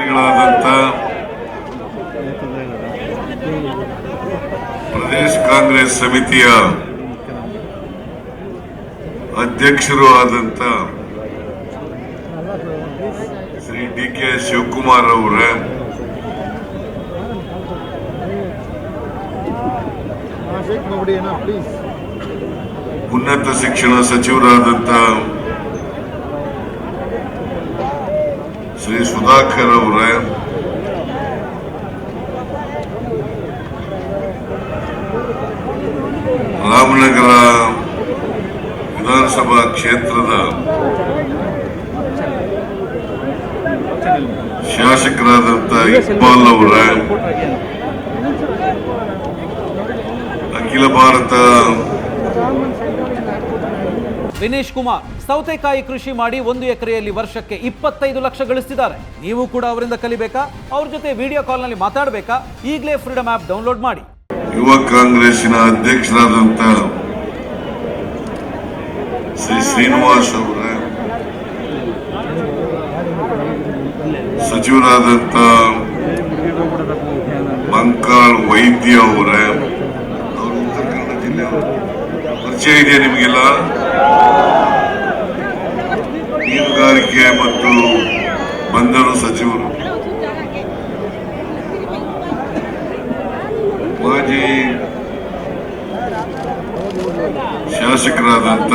ಮಂತ್ರಿಗಳಾದಂಥ ಪ್ರದೇಶ ಕಾಂಗ್ರೆಸ್ ಸಮಿತಿಯ ಅಧ್ಯಕ್ಷರು ಆದಂತ ಶ್ರೀ ಡಿ.ಕೆ. ಶಿವಕುಮಾರ್ ಅವರ ಉನ್ನತ ಶಿಕ್ಷಣ ಸಚಿವರಾದಂತ ಶ್ರೀ ಸುಧಾಕರ್ ಅವರ ರಾಮನಗರ ವಿಧಾನಸಭಾ ಕ್ಷೇತ್ರದ ಶಾಸಕರಾದಂತ ಇಕ್ಬಾಲ್ ಅವರ ಅಖಿಲ ಭಾರತ ವಿನೇಶ್ ಕುಮಾರ್ ಸೌತೆಕಾಯಿ ಕೃಷಿ ಮಾಡಿ 1 ಎಕರೆಯಲ್ಲಿ ವರ್ಷಕ್ಕೆ 25 ಲಕ್ಷ ಗಳಿಸ್ತಿದ್ದಾರೆ. ನೀವು ಕೂಡ ಅವರಿಂದ ಕಲಿಬೇಕಾ? ಅವ್ರ ಜೊತೆ ವಿಡಿಯೋ ಕಾಲ್ನಲ್ಲಿ ಮಾತಾಡಬೇಕಾ? ಈಗಲೇ ಫ್ರೀಡಮ್ ಆಪ್ ಡೌನ್ಲೋಡ್ ಮಾಡಿ. ಯುವ ಕಾಂಗ್ರೆಸ್ಸಿನ ಅಧ್ಯಕ್ಷರಾದಂತ ಶ್ರೀ ಶ್ರೀನಿವಾಸ್ ಅವರ ಸಚಿವರಾದಂತ ಬಂಕಾಳ್ ವೈದ್ಯ ಅವರ ಉತ್ತರ ಕನ್ನಡ ಜಿಲ್ಲೆಯವರು ಪರಿಚಯ ಇದೆಯಾ ನಿಮಗೆಲ್ಲ? ಮೀನುಗಾರಿಕೆ ಮತ್ತು ಬಂದರು ಸಚಿವರು, ಮಾಜಿ ಶಾಸಕರಾದಂತ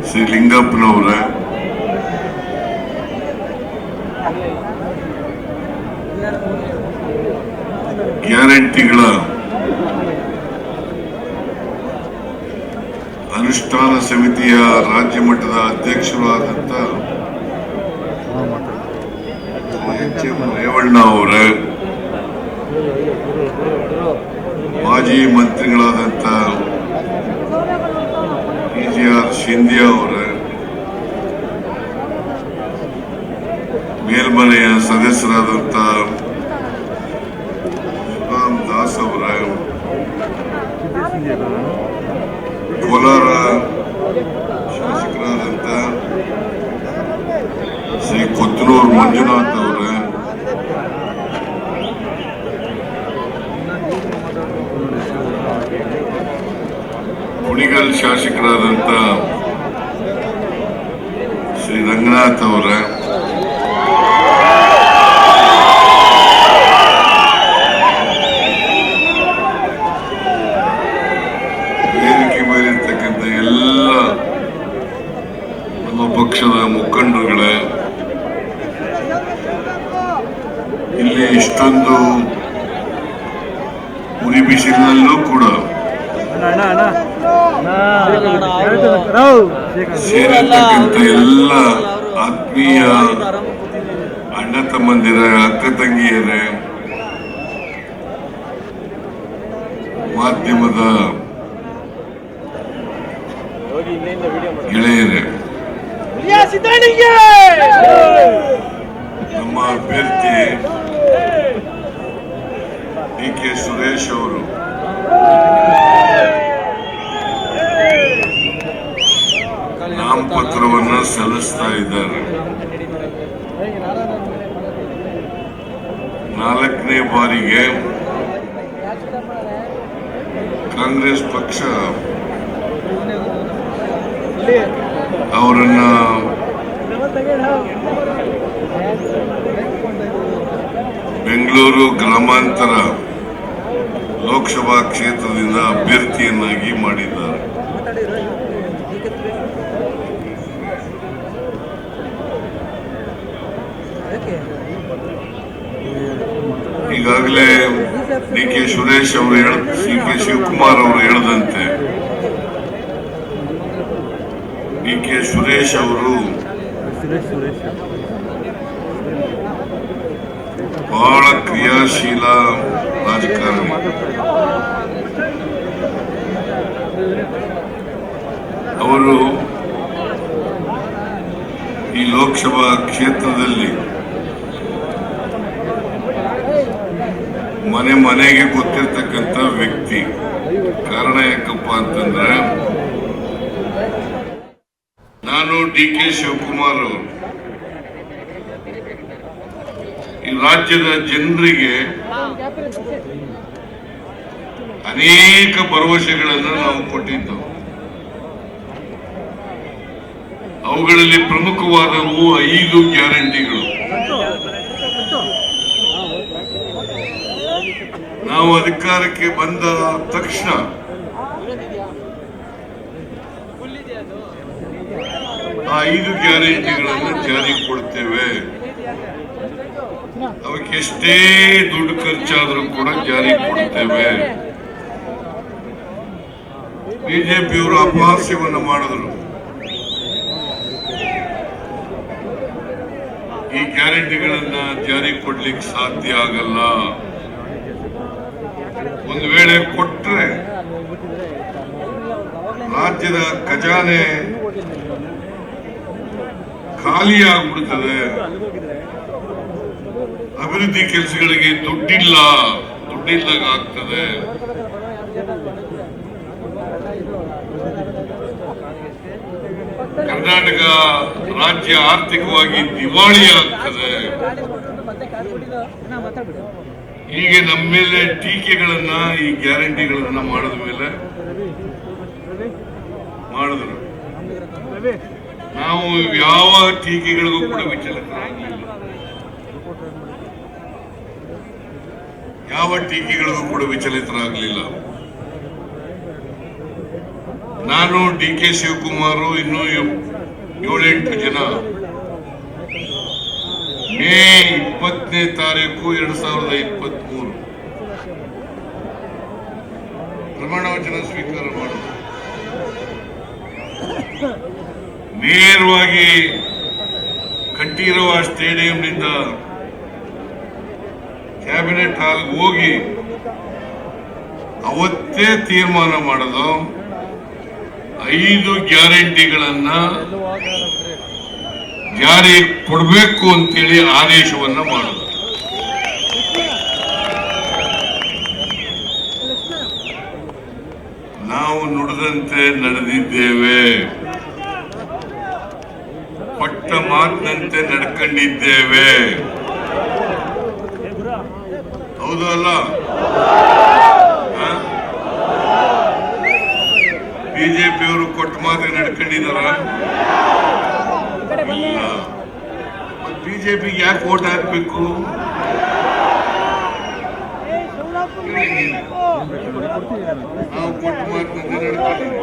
ಶ್ರೀ ಲಿಂಗಪ್ಪನವರ ಗ್ಯಾರಂಟಿಗಳ ಅನುಷ್ಠಾನ ಸಮಿತಿಯ ರಾಜ್ಯ ಮಟ್ಟದ ಅಧ್ಯಕ್ಷರು ಆದಂತ ರೇವಣ್ಣ ಅವರ ಮಾಜಿ ಮಂತ್ರಿಗಳಾದಂತ ಪಿ.ಜಿ.ಆರ್. ಶಿಂದೆ ಅವರ ಮೇಲ್ಮನೆಯ ಸದಸ್ಯರಾದಂತ ಸುಧಾಮ್ ದಾಸ್ ಅವರ ಕೋಲಾರ ಶಾಸಕರಾದಂತ ಶ್ರೀ ಕೊತ್ತನೂರು ಮಂಜುನಾಥ್ ಅವರ ಕುಣಿಗಲ್ ಶಾಸಕರಾದಂತ ಶ್ರೀ ರಂಗನಾಥ್ ಅವರ ವೇದಿಕೆ ಮೇಲಿರ್ತಕ್ಕಂಥ ಎಲ್ಲ ನಮ್ಮ ಪಕ್ಷದ ಮುಖಂಡರುಗಳ ಇಲ್ಲಿ ಇಷ್ಟೊಂದು ಉರಿ ಬಿಸಿಲಿನಲ್ಲೂ ಕೂಡ ಸೇರಿರ್ತಕ್ಕಂಥ ಎಲ್ಲ ಆತ್ಮೀಯ ಅಣ್ಣ ತಮ್ಮಂದಿರ, ಅಕ್ಕ ತಂಗಿಯರೇ, ಮಾಧ್ಯಮದ ಗೆಳೆಯರೇ, ನಮ್ಮ ಅಭ್ಯರ್ಥಿ ಡಿ.ಕೆ. ಸುರೇಶ್ ಅವರು ನಾಮಪತ್ರವನ್ನು ಸಲ್ಲಿಸ್ತಾ ಇದ್ದಾರೆ. 4ನೇ ಬಾರಿಗೆ ಕಾಂಗ್ರೆಸ್ ಪಕ್ಷ ಅವರನ್ನ ಬೆಂಗಳೂರು ಗ್ರಾಮಾಂತರ ಲೋಕಸಭಾ ಕ್ಷೇತ್ರದಿಂದ ಅಭ್ಯರ್ಥಿಯನ್ನಾಗಿ ಮಾಡಿದ್ದಾರೆ. ಈಗಾಗಲೇ ಡಿ.ಕೆ. ಸುರೇಶ್ ಅವರು ಡಿ.ಕೆ. ಶಿವಕುಮಾರ್ ಅವರು ಹೇಳದಂತೆ ಡಿ.ಕೆ. ಸುರೇಶ್ ಅವರು ಬಹಳ ಕ್ರಿಯಾಶೀಲ ರಾಜಕಾರಣಿ. ಅವರು ಈ ಲೋಕಸಭಾ ಕ್ಷೇತ್ರದಲ್ಲಿ ಮನೆ ಮನೆಗೆ ಗೊತ್ತಿರ್ತಕ್ಕಂಥ ವ್ಯಕ್ತಿ. ಕಾರಣ ಯಾಕಪ್ಪ ಅಂತಂದ್ರೆ, ನಾನು ಡಿ.ಕೆ. ಶಿವಕುಮಾರ್ ಅವರು ಈ ರಾಜ್ಯದ ಜನರಿಗೆ ಅನೇಕ ಭರವಸೆಗಳನ್ನು ನಾವು ಕೊಟ್ಟಿದ್ದೆವು. ಅವುಗಳಲ್ಲಿ ಪ್ರಮುಖವಾದವು 5 ಗ್ಯಾರಂಟಿಗಳು. ನಾವು ಅಧಿಕಾರಕ್ಕೆ ಬಂದ ತಕ್ಷಣ ಆ 5 ಗ್ಯಾರಂಟಿಗಳನ್ನು ಜಾರಿಗೆ ಕೊಡ್ತೇವೆ. ಅವಕ್ಕೆ ಎಷ್ಟೇ ದುಡ್ಡು ಖರ್ಚಾದರೂ ಕೂಡ ಜಾರಿಗೆ ಕೊಡ್ತೇವೆ. ಬಿಜೆಪಿಯವರು ಅಪಹಾಸ್ಯವನ್ನು ಮಾಡಿದ್ರು. ಈ ಗ್ಯಾರಂಟಿಗಳನ್ನ ಜಾರಿಗೆ ಕೊಡ್ಲಿಕ್ಕೆ ಸಾಧ್ಯ ಆಗಲ್ಲ. ಒಂದು ವೇಳೆ ಕೊಟ್ಟರೆ ರಾಜ್ಯದ ಖಜಾನೆ ಖಾಲಿಯಾಗ್ಬಿಡುತ್ತದೆ. ಅಭಿವೃದ್ಧಿ ಕೆಲಸಗಳಿಗೆ ದುಡ್ಡಿಲ್ಲದಾಗ ಆಗ್ತದೆ. ಕರ್ನಾಟಕ ರಾಜ್ಯ ಆರ್ಥಿಕವಾಗಿ ದಿವಾಳಿ ಆಗ್ತದೆ. ಹೀಗೆ ನಮ್ಮ ಮೇಲೆ ಟೀಕೆಗಳನ್ನ ಈ ಗ್ಯಾರಂಟಿಗಳನ್ನ ಮಾಡಿದ ಮೇಲೆ ಮಾಡಿದ್ರು. ನಾವು ಯಾವ ಟೀಕೆಗಳಿಗೂ ಕೂಡ ವಿಚಲಿತರಾಗಲಿಲ್ಲ. ನಾನು ಡಿ.ಕೆ. ಶಿವಕುಮಾರ್ ಇನ್ನೂ 7-8 ಜನ ಮೇ 20ನೇ ತಾರೀಕು 2023 ಪ್ರಮಾಣ ವಚನ ಸ್ವೀಕಾರ ಮಾಡಿದ್ರು. ನೇರವಾಗಿ ಕಂಠೀರವ ಸ್ಟೇಡಿಯಂನಿಂದ ಕ್ಯಾಬಿನೆಟ್ ಹಾಲ್ಗೆ ಹೋಗಿ ಅವತ್ತೇ ತೀರ್ಮಾನ ಮಾಡೋದು 5 ಗ್ಯಾರಂಟಿಗಳನ್ನ ಜಾರಿ ಕೊಡಬೇಕು ಅಂತೇಳಿ ಆದೇಶವನ್ನ ಮಾಡೋದು. ನಾವು ನುಡಿದಂತೆ ನಡೆದಿದ್ದೇವೆ, ಪಟ್ಟ ಮಾತಿನಂತೆ ನಡ್ಕೊಂಡಿದ್ದೇವೆ. ಹೌದು ಅಲ್ಲ? ಬಿಜೆಪಿಯವರು ಕೊಟ್ಟ ಮಾತಿಗೆ ನಡ್ಕೊಂಡಿದಾರ? ಇಲ್ಲ. ಬಿಜೆಪಿಗೆ ಯಾಕೆ ವೋಟ್ ಹಾಕ್ಬೇಕು? ನಾವು ಕೊಟ್ಟ ಮಾತಿನಂತೆ ನಡ್ಕೊಂಡಿದ್ದೀವಿ.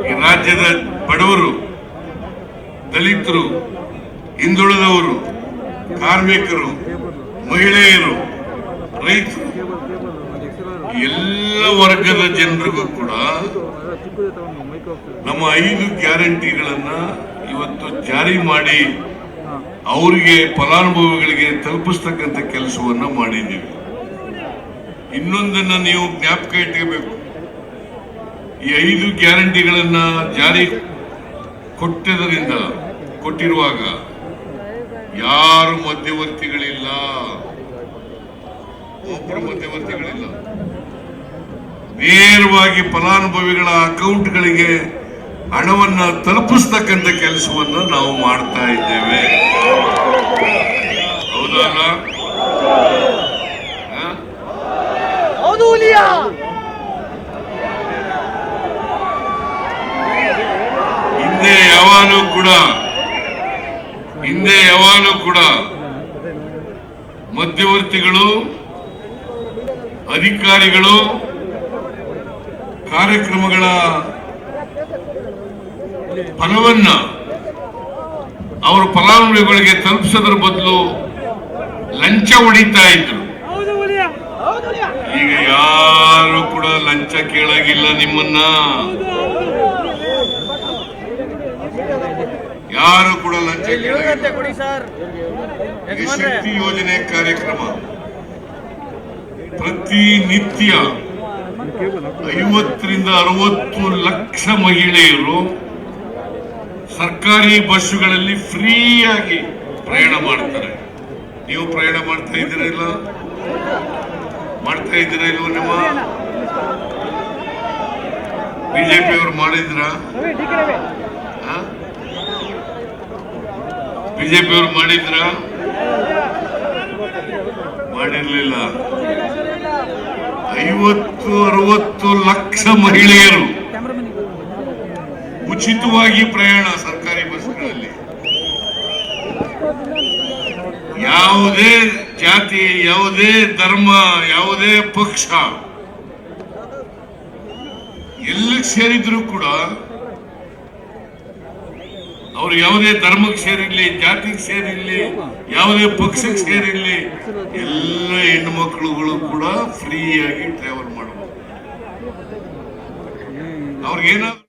ಈ ರಾಜ್ಯದ ಬಡವರು, ದಲಿತರು, ಹಿಂದುಳಿದವರು, ಕಾರ್ಮಿಕರು, ಮಹಿಳೆಯರು, ರೈತರು, ಎಲ್ಲ ವರ್ಗದ ಜನರಿಗೂ ಕೂಡ ನಮ್ಮ 5 ಗ್ಯಾರಂಟಿಗಳನ್ನ ಇವತ್ತು ಜಾರಿ ಮಾಡಿ ಅವರಿಗೆ ಫಲಾನುಭವಿಗಳಿಗೆ ತಲುಪಿಸ್ತಕ್ಕಂಥ ಕೆಲಸವನ್ನ ಮಾಡಿದ್ದೀವಿ. ಇನ್ನೊಂದನ್ನ ನೀವು ಜ್ಞಾಪಕ ಇಟ್ಕೋಬೇಕು. ಈ 5 ಗ್ಯಾರಂಟಿಗಳನ್ನ ಜಾರಿ ಕೊಟ್ಟಿರುವಾಗ ಯಾರು ಮಧ್ಯವರ್ತಿಗಳಿಲ್ಲ, ಒಬ್ಬರು ಮಧ್ಯವರ್ತಿಗಳಿಲ್ಲ. ನೇರವಾಗಿ ಫಲಾನುಭವಿಗಳ ಅಕೌಂಟ್ಗಳಿಗೆ ಹಣವನ್ನ ತಲುಪಿಸ್ತಕ್ಕಂಥ ಕೆಲಸವನ್ನು ನಾವು ಮಾಡ್ತಾ ಇದ್ದೇವೆ. ಹೌದಲ್ಲ? ಹಿಂದೆ ಯಾವಾಗಲೂ ಕೂಡ ಮಧ್ಯವರ್ತಿಗಳು, ಅಧಿಕಾರಿಗಳು ಕಾರ್ಯಕ್ರಮಗಳ ಫಲವನ್ನ ಅವರ ಫಲಾನುಭವಿಗಳಿಗೆ ತಲುಪಿಸೋದ್ರ ಬದಲು ಲಂಚ ಹೊಡಿತಾ ಇದ್ರು. ಈಗ ಯಾರು ಕೂಡ ಲಂಚ ಕೇಳಾಗಿಲ್ಲ. ನಿಮ್ಮನ್ನ ಯಾರು ಕೂಡ ಲಂಚ ಕೇಳಾಗಿಲ್ಲ. ಶಕ್ತಿ ಯೋಜನೆ ಕಾರ್ಯಕ್ರಮ ಪ್ರತಿನಿತ್ಯ 50 ರಿಂದ 60 ಲಕ್ಷ ಮಹಿಳೆಯರು ಸರ್ಕಾರಿ ಬಸ್ಸುಗಳಲ್ಲಿ ಫ್ರೀಯಾಗಿ ಪ್ರಯಾಣ ಮಾಡ್ತಾರೆ. ನೀವು ಪ್ರಯಾಣ ಮಾಡ್ತಾ ಇದ್ದೀರಾ ಇಲ್ವೋ? ನಿಮ್ಮ ಬಿಜೆಪಿಯವರು ಮಾಡಿದ್ರ? ಬಿಜೆಪಿಯವರು ಮಾಡಿದ್ರ? ಮಾಡಿರಲಿಲ್ಲ. 50-60 ಲಕ್ಷ ಮಹಿಳೆಯರು ಉಚಿತವಾಗಿ ಪ್ರಯಾಣ ಸರ್ಕಾರಿ ಬಸ್ಗಳಲ್ಲಿ. ಯಾವುದೇ ಜಾತಿ, ಯಾವುದೇ ಧರ್ಮ, ಯಾವುದೇ ಪಕ್ಷ ಎಲ್ಲಿ ಸೇರಿದ್ರು ಕೂಡ, ಅವ್ರು ಯಾವುದೇ ಧರ್ಮಕ್ಕೆ ಸೇರಿರ್ಲಿ, ಜಾತಿಗೆ ಸೇರಿರ್ಲಿ, ಯಾವುದೇ ಪಕ್ಷಕ್ಕೆ ಸೇರಿರ್ಲಿ, ಎಲ್ಲ ಹೆಣ್ಣು ಮಕ್ಕಳುಗಳು ಕೂಡ ಫ್ರೀಯಾಗಿ ಟ್ರಾವೆಲ್ ಮಾಡಬಹುದು. ಅವ್ರಿಗೇನಾದ್ರು